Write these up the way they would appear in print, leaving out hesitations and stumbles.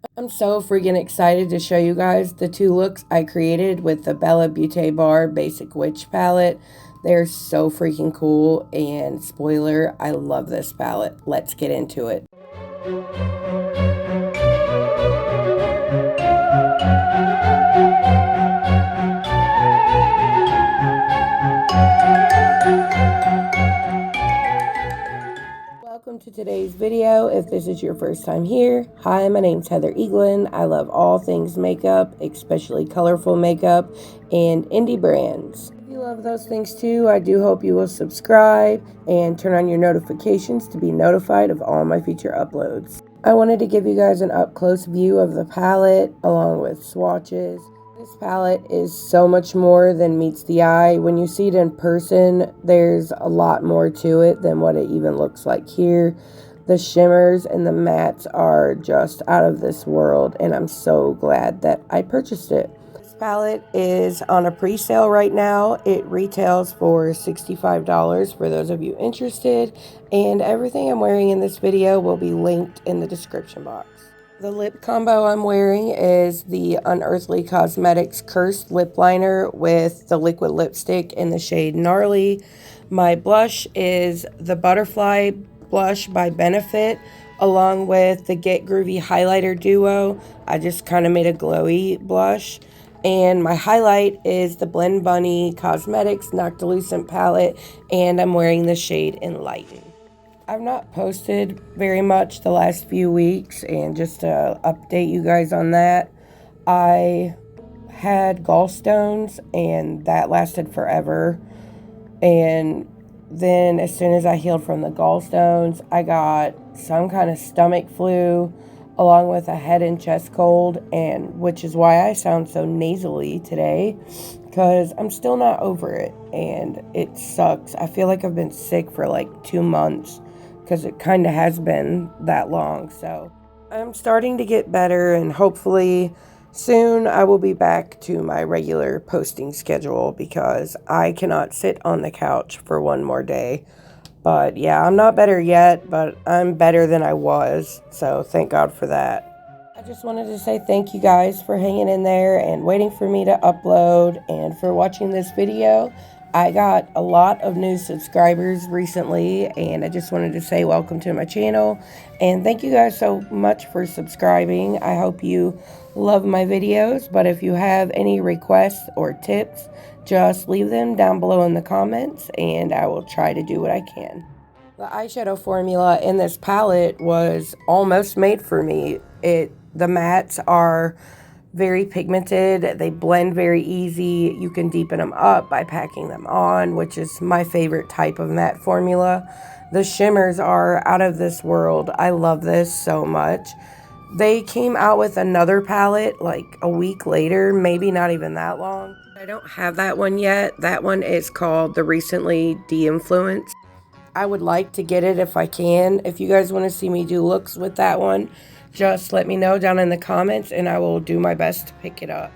I'm so freaking excited to show you guys the two looks I created with the Bella Beaute Bar Basic Witch palette. They're so freaking cool, and spoiler, I love this palette. Let's get into it. Welcome to today's video. If this is your first time here, hi, my name's Heather Eaglin. I love all things makeup, especially colorful makeup and indie brands. If you love those things too, I do hope you will subscribe and turn on your notifications to be notified of all my future uploads. I wanted to give you guys an up-close view of the palette along with swatches. This palette is so much more than meets the eye. When you see it in person, there's a lot more to it than what it even looks like here. The shimmers and the mattes are just out of this world, and I'm so glad that I purchased it. This palette is on a pre-sale right now. It retails for $65 for those of you interested, and everything I'm wearing in this video will be linked in the description box. The lip combo I'm wearing is the Unearthly Cosmetics Cursed Lip Liner with the liquid lipstick in the shade Gnarly. My blush is the Butterfly Blush by Benefit, along with the Get Groovy Highlighter Duo. I just kind of made a glowy blush. And my highlight is the BLENDBUNNY Cosmetics NOCTILUCENT palette, and I'm wearing the shade Enlighten. I've not posted very much the last few weeks, and just to update you guys on that, I had gallstones and that lasted forever. And then as soon as I healed from the gallstones, I got some kind of stomach flu along with a head and chest cold, and which is why I sound so nasally today, because I'm still not over it and it sucks. I feel like I've been sick for like 2 months, because it kind of has been that long. So I'm starting to get better, and hopefully soon I will be back to my regular posting schedule, because I cannot sit on the couch for one more day. But yeah, I'm not better yet, but I'm better than I was, so thank God for that. I just wanted to say thank you guys for hanging in there and waiting for me to upload, and for watching this video. I got a lot of new subscribers recently, and I just wanted to say welcome to my channel, and thank you guys so much for subscribing. I hope you love my videos, but if you have any requests or tips, just leave them down below in the comments, and I will try to do what I can. The eyeshadow formula in this palette was almost made for me. The mattes are very pigmented, they blend very easy. You can deepen them up by packing them on, which is my favorite type of matte formula. The shimmers are out of this world. I love this so much. They came out with another palette like a week later, maybe not even that long. I don't have that one yet. That one is called the Recently De-Influenced. I would like to get it if I can. If you guys want to see me do looks with that one, just let me know down in the comments, and I will do my best to pick it up.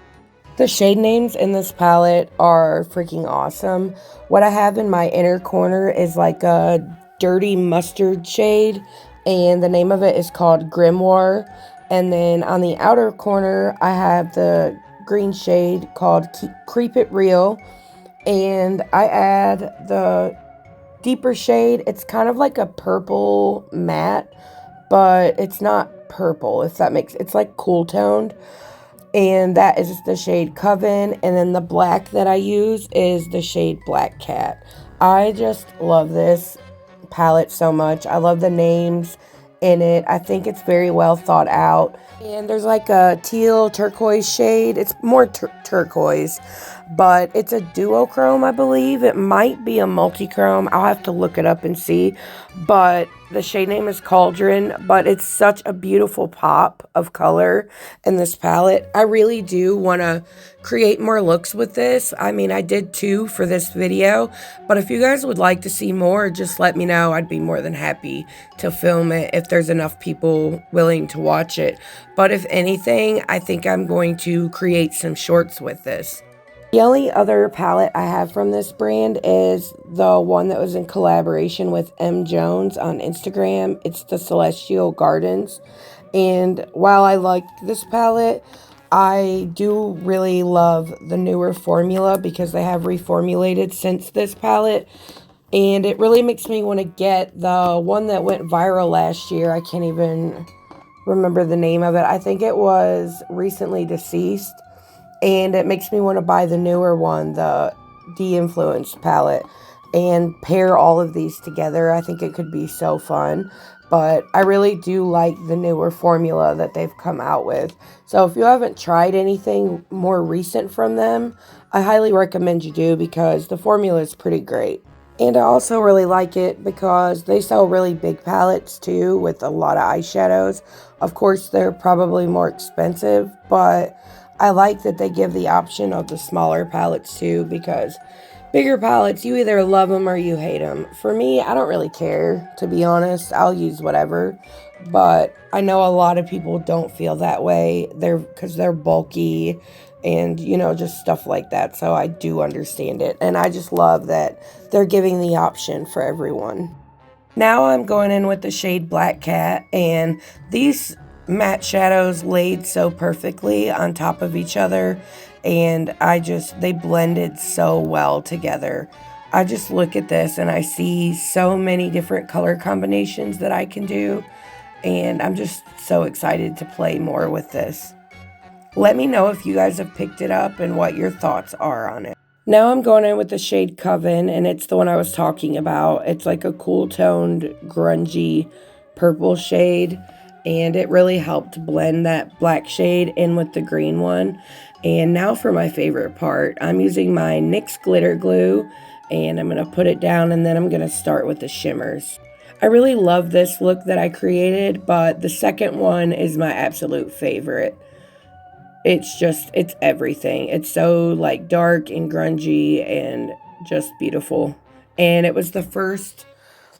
The shade names in this palette are freaking awesome. What I have in my inner corner is like a dirty mustard shade, and the name of it is called Grimoire. And then on the outer corner, I have the green shade called Creep It Real, and I add the deeper shade. It's kind of like a purple matte, but it's not purple, if that makes it's like cool toned, and that is the shade Coven. And then the black that I use is the shade Black Cat. I just love this palette so much. I love the names in it. I think it's very well thought out, and there's like a teal turquoise shade. It's more turquoise, but it's a duochrome, I believe. It might be a multi-chrome. I'll have to look it up and see, but the shade name is Cauldron. But it's such a beautiful pop of color in this palette. I really do want to create more looks with this. I mean, I did 2 for this video, but if you guys would like to see more, just let me know. I'd be more than happy to film it if there's enough people willing to watch it. But if anything, I think I'm going to create some shorts with this. The only other palette I have from this brand is the one that was in collaboration with M. Jones on Instagram. It's the Celestial Gardens. And while I like this palette, I do really love the newer formula because they have reformulated since this palette. And it really makes me want to get the one that went viral last year. I can't even remember the name of it. I think it was Recently Deceased. And it makes me want to buy the newer one, the De-Influenced palette, and pair all of these together. I think it could be so fun. But I really do like the newer formula that they've come out with. So if you haven't tried anything more recent from them, I highly recommend you do because the formula is pretty great. And I also really like it because they sell really big palettes too with a lot of eyeshadows. Of course, they're probably more expensive, but I like that they give the option of the smaller palettes too because bigger palettes, you either love them or you hate them. For me, I don't really care, to be honest. I'll use whatever. But I know a lot of people don't feel that way. Because they're bulky and, you know, just stuff like that. So I do understand it. And I just love that they're giving the option for everyone. Now I'm going in with the shade Black Cat, and these matte shadows laid so perfectly on top of each other, and they blended so well together. I just look at this and I see so many different color combinations that I can do, and I'm just so excited to play more with this. Let me know if you guys have picked it up and what your thoughts are on it. Now I'm going in with the shade Coven, and it's the one I was talking about. It's like a cool toned, grungy purple shade, and it really helped blend that black shade in with the green one. And now for my favorite part, I'm using my NYX glitter glue, and I'm going to put it down, and then I'm going to start with the shimmers. I really love this look that I created, but the second one is my absolute favorite. It's everything. It's so like dark and grungy and just beautiful. And it was the first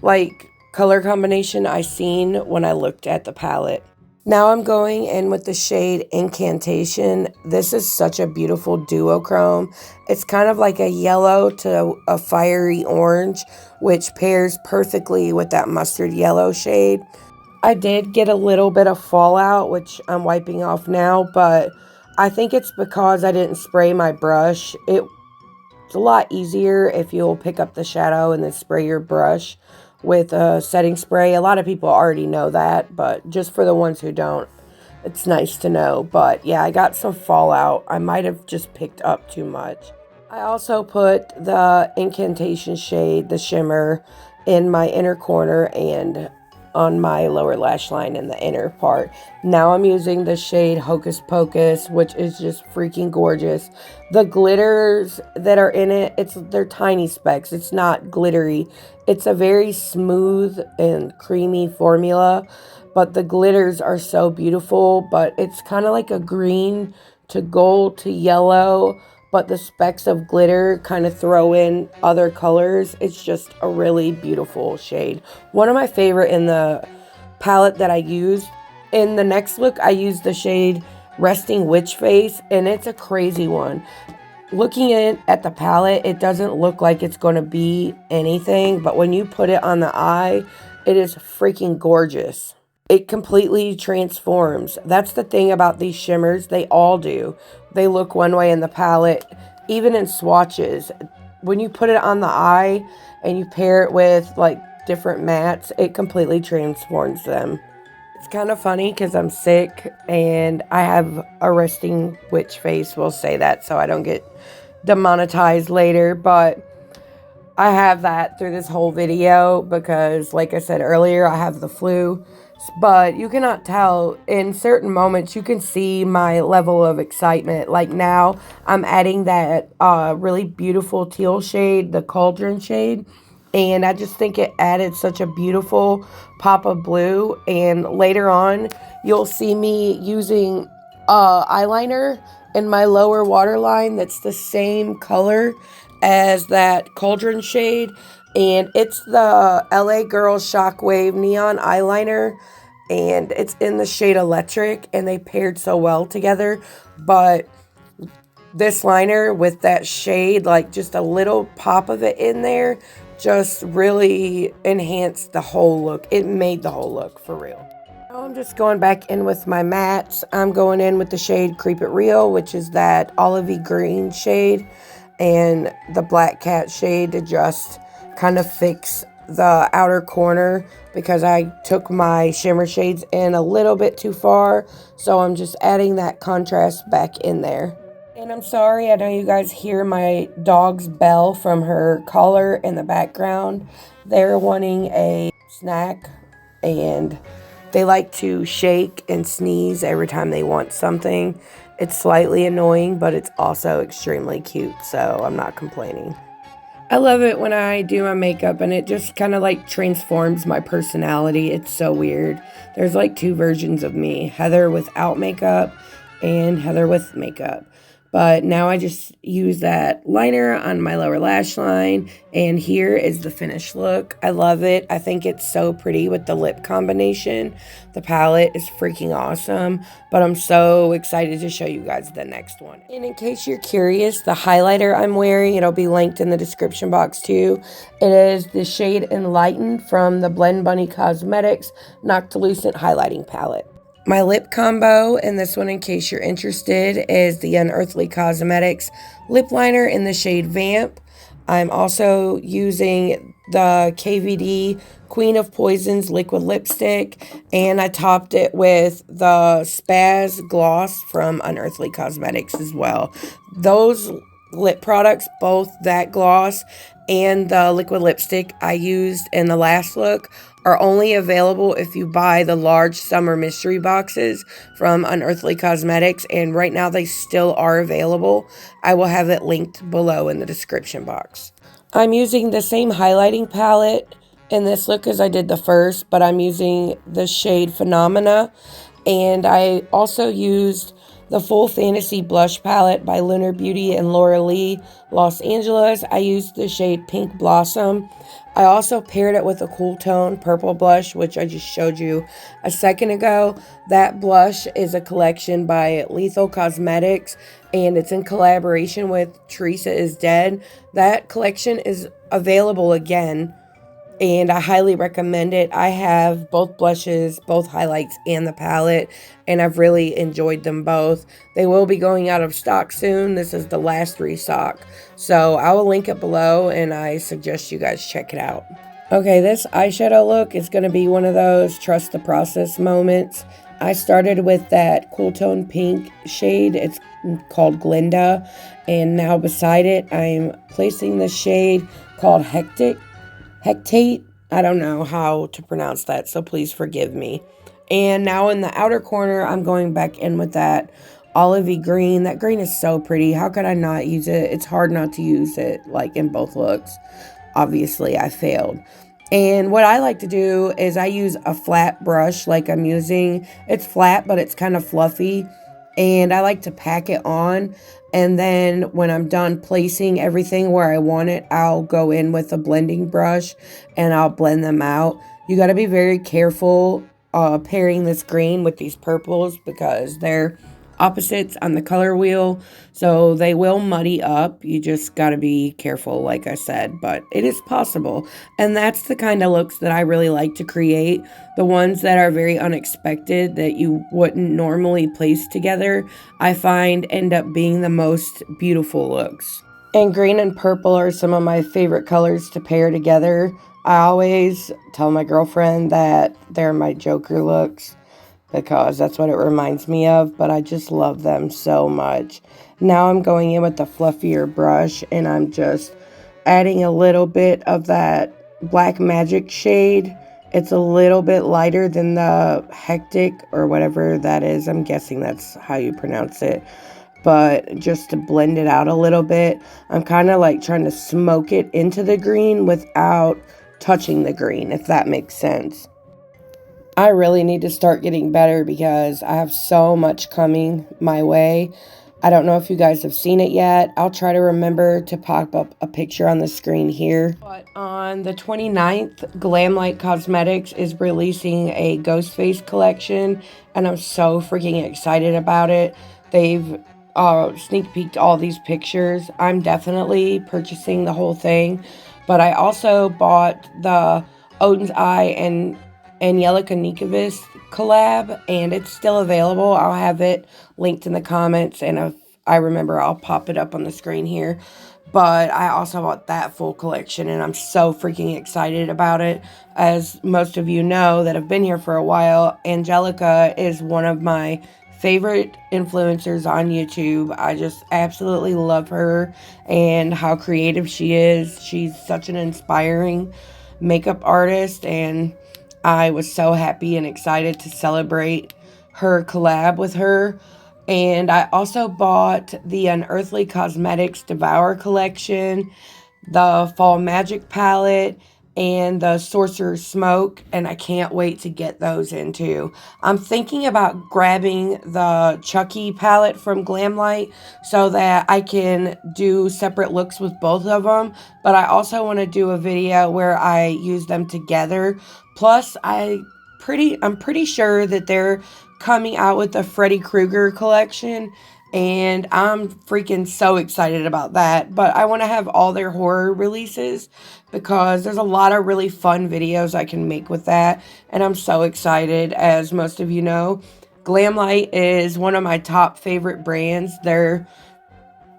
like color combination I seen when I looked at the palette. Now I'm going in with the shade Incantation. This is such a beautiful duochrome. It's kind of like a yellow to a fiery orange, which pairs perfectly with that mustard yellow shade. I did get a little bit of fallout, which I'm wiping off now, but I think it's because I didn't spray my brush. It's a lot easier if you'll pick up the shadow and then spray your brush with a setting spray. A lot of people already know that, but just for the ones who don't, it's nice to know. But yeah, I got some fallout. I might have just picked up too much. I also put the Incantation shade, the shimmer, in my inner corner and on my lower lash line in the inner part. Now I'm using the shade Hocus Pocus, which is just freaking gorgeous. The glitters that are in it, they're tiny specks. It's not glittery. It's a very smooth and creamy formula, but the glitters are so beautiful. But it's kind of like a green to gold to yellow, but the specks of glitter kind of throw in other colors. It's just a really beautiful shade. One of my favorite in the palette that I used. In the next look, I used the shade Resting Witch Face, and it's a crazy one. Looking at the palette, it doesn't look like it's going to be anything, but when you put it on the eye, it is freaking gorgeous. It completely transforms. That's the thing about these shimmers. They all do. They look one way in the palette, even in swatches. When you put it on the eye and you pair it with like different mattes, it completely transforms them. It's kind of funny because I'm sick and I have a resting witch face. We'll say that so I don't get demonetized later, but I have that through this whole video because, like I said earlier, I have the flu. But you cannot tell. In certain moments, you can see my level of excitement. Like now, I'm adding that really beautiful teal shade, the Cauldron shade. And I just think it added such a beautiful pop of blue. And later on, you'll see me using eyeliner in my lower waterline that's the same color as that Cauldron shade. And it's the LA Girl Shockwave Neon Eyeliner. And it's in the shade Electric. And they paired so well together. But this liner with that shade, like just a little pop of it in there, just really enhanced the whole look. It made the whole look for real. Now I'm just going back in with my mattes. I'm going in with the shade Creep It Real, which is that olivey green shade, and the Black Cat shade to just kind of fix the outer corner because I took my shimmer shades in a little bit too far. So I'm just adding that contrast back in there. And I'm sorry, I know you guys hear my dog's bell from her collar in the background. They're wanting a snack, and they like to shake and sneeze every time they want something. It's slightly annoying, but it's also extremely cute, so I'm not complaining. I love it when I do my makeup and it just kind of like transforms my personality. It's so weird. There's like two versions of me, Heather without makeup and Heather with makeup. But now I just use that liner on my lower lash line, and here is the finished look. I love it. I think it's so pretty with the lip combination. The palette is freaking awesome, but I'm so excited to show you guys the next one. And in case you're curious, the highlighter I'm wearing, it'll be linked in the description box too. It is the shade Enlightened from the BLENDBUNNY Cosmetics Noctilucent Highlighting Palette. My lip combo, and this one in case you're interested, is the Unearthly Cosmetics lip liner in the shade Vamp. I'm also using the KVD Queen of Poisons liquid lipstick, and I topped it with the Spaz Gloss from Unearthly Cosmetics as well. Those lip products, both that gloss and the liquid lipstick I used in the last look, are only available if you buy the large summer mystery boxes from Unearthly Cosmetics, and right now they still are available. I will have it linked below in the description box. I'm using the same highlighting palette in this look as I did the first, but I'm using the shade Phenomena, and I also used the Full Fantasy Blush Palette by LUNAR Beauty and LAURALEE, Los Angeles. I used the shade Pink Blossom. I also paired it with a cool tone purple blush, which I just showed you a second ago. That blush is a collection by Lethal Cosmetics, and it's in collaboration with Teresa is Dead. That collection is available again, and I highly recommend it. I have both blushes, both highlights, and the palette, and I've really enjoyed them both. They will be going out of stock soon. This is the last restock, so I will link it below, and I suggest you guys check it out. Okay, this eyeshadow look is going to be one of those trust the process moments. I started with that cool tone pink shade. It's called Glinda, and now beside it, I'm placing the shade called Hectate. I don't know how to pronounce that, so please forgive me. And now in the outer corner, I'm going back in with that olivey green. That green is so pretty. How could I not use it? It's hard not to use it, like in both looks. Obviously, I failed. And what I like to do is I use a flat brush like I'm using. It's flat, but it's kind of fluffy. And I like to pack it on. And then when I'm done placing everything where I want it, I'll go in with a blending brush and I'll blend them out. You got to be very careful pairing this green with these purples because they're opposites on the color wheel, so they will muddy up. You just got to be careful, like I said, but it is possible. And that's the kind of looks that I really like to create, the ones that are very unexpected that you wouldn't normally place together. I find end up being the most beautiful looks. And green and purple are some of my favorite colors to pair together. I always tell my girlfriend that they're my Joker looks, because that's what it reminds me of, but I just love them so much. Now I'm going in with the fluffier brush, and I'm just adding a little bit of that Black Magic shade. It's a little bit lighter than the Hectic, or whatever that is. I'm guessing that's how you pronounce it. But just to blend it out a little bit, I'm kind of like trying to smoke it into the green without touching the green, if that makes sense. I really need to start getting better because I have so much coming my way. I don't know if you guys have seen it yet. I'll try to remember to pop up a picture on the screen here. But on the 29th, GLAMLITE Cosmetics is releasing a GHOSTFACE collection, and I'm so freaking excited about it. They've sneak peeked all these pictures. I'm definitely purchasing the whole thing, but I also bought the ODENS eye and ANGELICA NYQVIST collab, and it's still available. I'll have it linked in the comments, and if I remember, I'll pop it up on the screen here. But I also bought that full collection, and I'm so freaking excited about it. As most of you know that have been here for a while, Angelica is one of my favorite influencers on YouTube. I just absolutely love her and how creative she is. She's such an inspiring makeup artist, and I was so happy and excited to celebrate her collab with her. And I also bought the Unearthly Cosmetics DEVOUR collection, the Fall Magic palette, and the Sorcerer's Smoke, and I can't wait to get those in too. I'm thinking about grabbing the Chucky palette from GLAMLITE so that I can do separate looks with both of them, but I also want to do a video where I use them together. Plus, I'm pretty sure that they're coming out with the Freddy Krueger collection, and I'm freaking so excited about that. But I want to have all their horror releases because there's a lot of really fun videos I can make with that, and I'm so excited. As most of you know, GLAMLITE is one of my top favorite brands. They're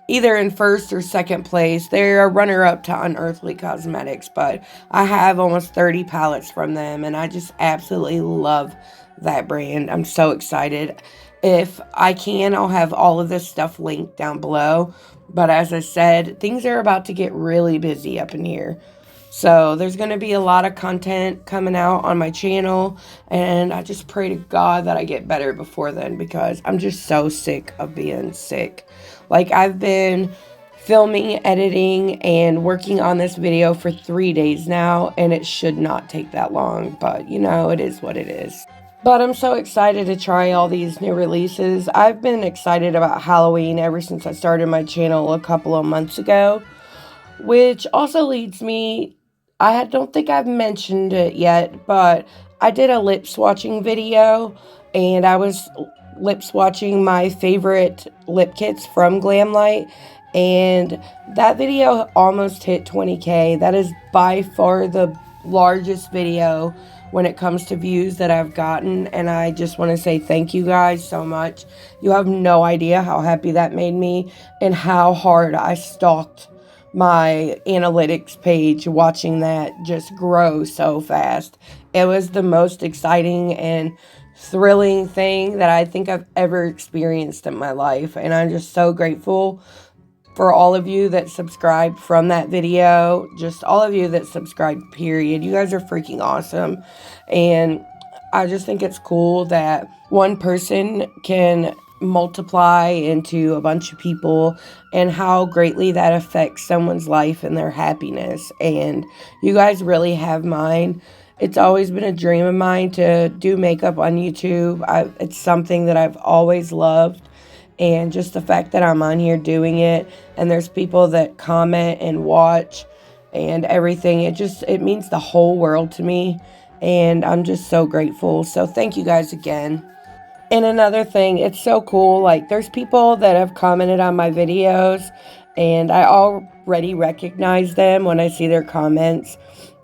either in first or second place. They're a runner-up to Unearthly Cosmetics, but I have almost 30 palettes from them, and I just absolutely love that brand. I'm so excited. If I can, I'll have all of this stuff linked down below. But as I said, things are about to get really busy up in here. So there's going to be a lot of content coming out on my channel. And I just pray to God that I get better before then, because I'm just so sick of being sick. Like, I've been filming, editing, and working on this video for 3 days now. And it should not take that long. But, you know, it is what it is. But I'm so excited to try all these new releases. I've been excited about Halloween ever since I started my channel a couple of months ago. Which also leads me, I don't think I've mentioned it yet, but I did a lip swatching video. And I was lip swatching my favorite lip kits from GLAMLITE. And that video almost hit 20K. That is by far the largest video when it comes to views that I've gotten, and I just want to say thank you guys so much. You have no idea how happy that made me and how hard I stalked my analytics page watching that just grow so fast. It was the most exciting and thrilling thing that I think I've ever experienced in my life, and I'm just so grateful for all of you that subscribed from that video. Just all of you that subscribed, period. You guys are freaking awesome. And I just think it's cool that one person can multiply into a bunch of people, and how greatly that affects someone's life and their happiness. And you guys really have mine. It's always been a dream of mine to do makeup on YouTube. It's something that I've always loved. And just the fact that I'm on here doing it, and there's people that comment and watch and everything, it means the whole world to me, and I'm just so grateful. So thank you guys again. And another thing, it's so cool, like, there's people that have commented on my videos, and I already recognize them when I see their comments.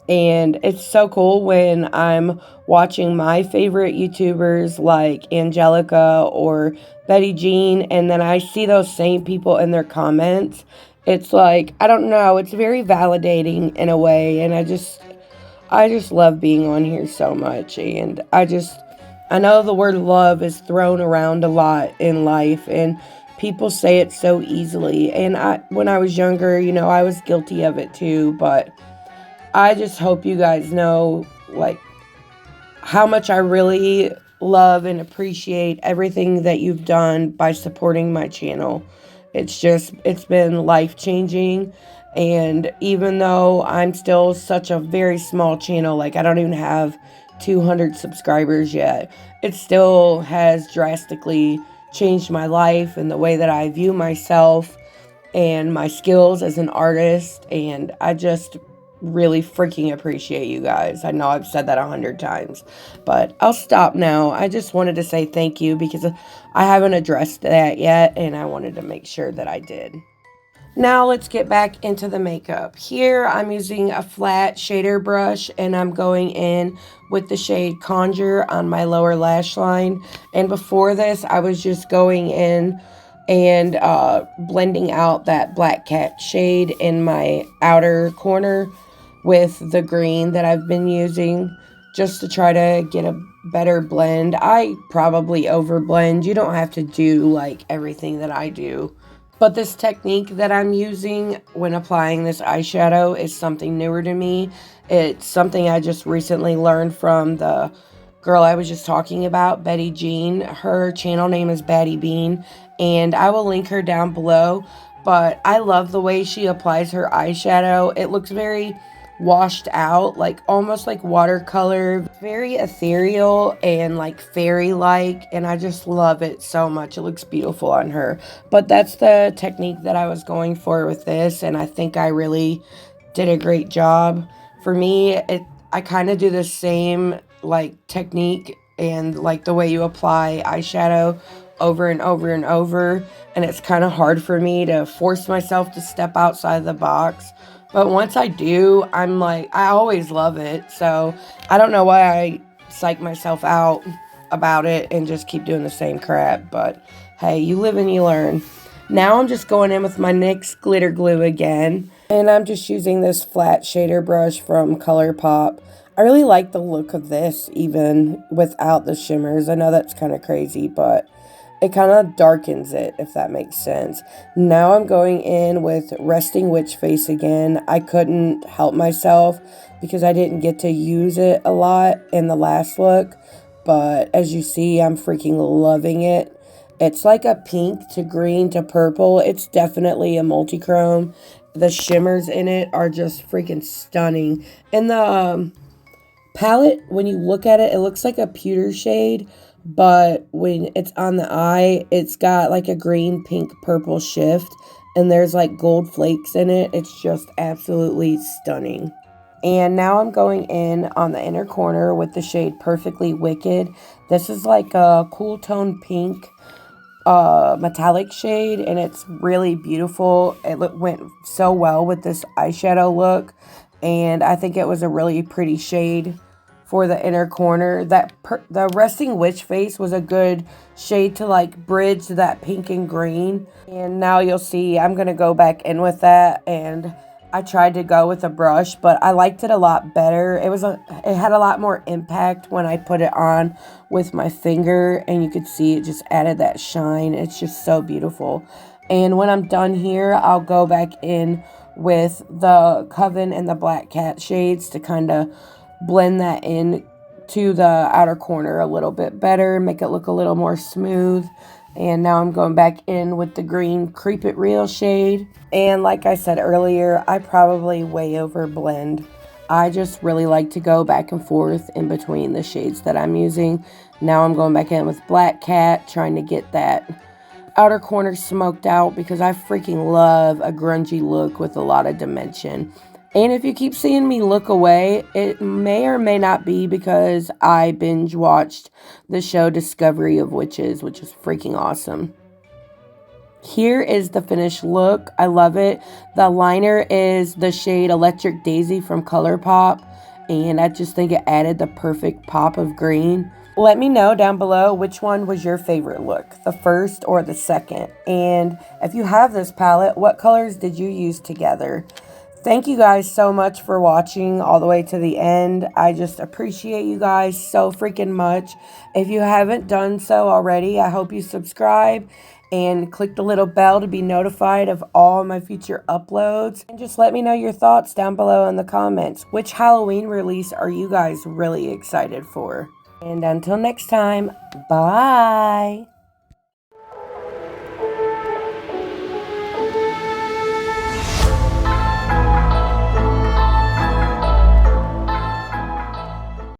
And it's so cool when I'm watching my favorite YouTubers like Angelica or Betty Jean, and then I see those same people in their comments. It's like, I don't know, it's very validating in a way, and I just love being on here so much. And I know the word love is thrown around a lot in life, and people say it so easily. And when I was younger, you know, I was guilty of it too, but I just hope you guys know, like, how much I really love and appreciate everything that you've done by supporting my channel. It's been life-changing. And even though I'm still such a very small channel, like, I don't even have 200 subscribers yet, it still has drastically changed my life and the way that I view myself and my skills as an artist. And I just really freaking appreciate you guys. I know I've said that 100 times, but I'll stop now. I just wanted to say thank you because I haven't addressed that yet, and I wanted to make sure that I did. Now let's get back into the makeup. Here I'm using a flat shader brush and I'm going in with the shade Conjure on my lower lash line. And before this, I was just going in and blending out that Black Cat shade in my outer corner with the green that I've been using just to try to get a better blend. I probably overblend. You don't have to do like everything that I do. But this technique that I'm using when applying this eyeshadow is something newer to me. It's something I just recently learned from the girl I was just talking about, Betty Jean. Her channel name is Batty Bean, and I will link her down below. But I love the way she applies her eyeshadow. It looks very washed out, like almost like watercolor, very ethereal and like fairy-like, and I just love it so much. It looks beautiful on her. But that's the technique that I was going for with this, and I think I really did a great job. For me, I kind of do the same like technique and like the way you apply eyeshadow over and over and over, and it's kind of hard for me to force myself to step outside the box. But once I do, I'm like, I always love it. So I don't know why I psych myself out about it and just keep doing the same crap. But hey, you live and you learn. Now I'm just going in with my NYX glitter glue again. And I'm just using this flat shader brush from ColourPop. I really like the look of this even without the shimmers. I know that's kind of crazy, but it kind of darkens it, if that makes sense. Now I'm going in with Resting Witch Face again. I couldn't help myself because I didn't get to use it a lot in the last look. But as you see, I'm freaking loving it. It's like a pink to green to purple. It's definitely a multi-chrome. The shimmers in it are just freaking stunning. And the palette, when you look at it, it looks like a pewter shade. But when it's on the eye, it's got like a green, pink, purple shift. And there's like gold flakes in it. It's just absolutely stunning. And now I'm going in on the inner corner with the shade Perfectly Wicked. This is like a cool tone pink metallic shade, and it's really beautiful. It went so well with this eyeshadow look, and I think it was a really pretty shade for the inner corner. The Resting Witch Face was a good shade to like bridge that pink and green. And now you'll see I'm gonna go back in with that, and I tried to go with a brush, but I liked it a lot better. It had a lot more impact when I put it on with my finger, and you could see it just added that shine. It's just so beautiful. And when I'm done here, I'll go back in with the Coven and the Black Cat shades to kind of blend that in to the outer corner a little bit better, make it look a little more smooth. And now I'm going back in with the green Creep It Real shade. And like I said earlier, I probably way over blend. I just really like to go back and forth in between the shades that I'm using. Now I'm going back in with Black Cat, trying to get that outer corner smoked out because I freaking love a grungy look with a lot of dimension. And if you keep seeing me look away, it may or may not be because I binge watched the show Discovery of Witches, which is freaking awesome. Here is the finished look. I love it. The liner is the shade Electric Daisy from ColourPop, and I just think it added the perfect pop of green. Let me know down below which one was your favorite look, the first or the second. And if you have this palette, what colors did you use together? Thank you guys so much for watching all the way to the end. I just appreciate you guys so freaking much. If you haven't done so already, I hope you subscribe and click the little bell to be notified of all my future uploads. And just let me know your thoughts down below in the comments. Which Halloween release are you guys really excited for? And until next time, bye!